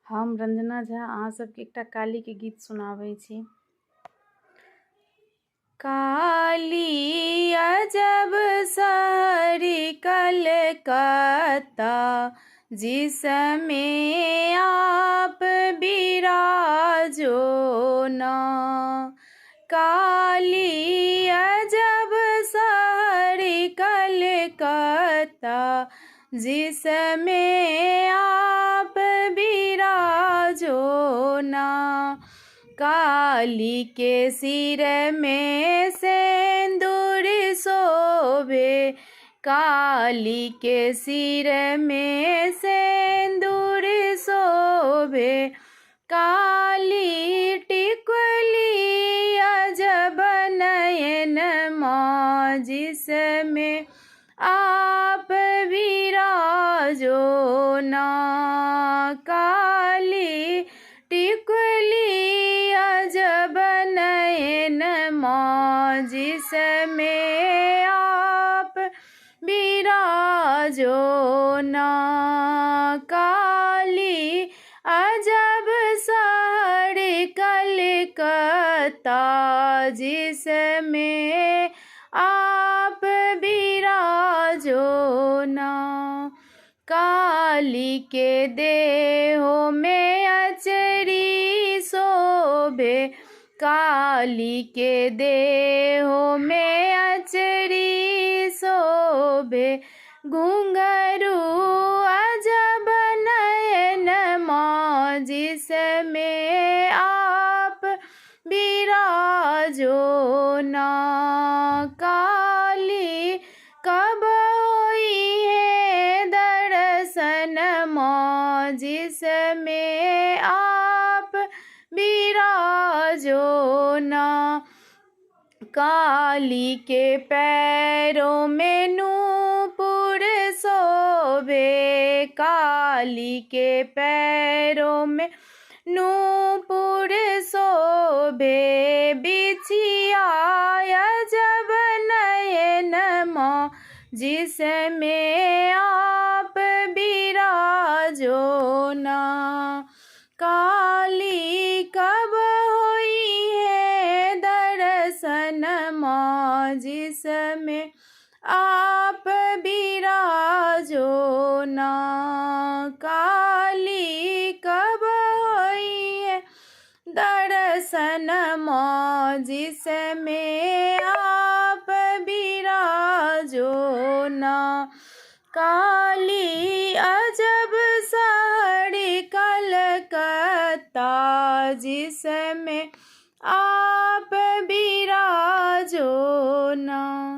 हम रंजना झा अहाँ सबके एकटा काली के गीत सुनाबै छी। काली अजब शहरी कलकत्ता, जिसमें आप विराजो ना। काली अजब शहरी कलकत्ता, जिसमें आप विराजो ना। काली के सिर में सिंदूर शोभे, काली के सिर में सिंदूर शोभे। काली टिकुली अजब नयन माँ, जिसमें आप विराजो ना। काली टिकुली अजब नयन माँ, जिसमें आप विराजो ना। काली अजब शहर कलकत्ता, जिसमें आप विराजो ना। काली के देहों में अचरी शोभे, काली के देहों में अचरी शोभे। घुंघरू अजब नयन माँ, जिसमें आप विराजो ना। काली कब होई है दर्शन माँ, जिसमें आप विराजो ना। काली के पैरों में नूपुर शोभे, काली के पैरों में नूपुर शोभे। बिछिया अजब नयन माँ, जिसमें आप विराजो ना। काली कब होई है दर्शन माँ, जिसमें आप विराजो ना। काली कब होई है दर्शन माँ, जिसमें आप विराजो ना। काली अजब शहर कलकत्ता, जिसमें आप विराजो ना।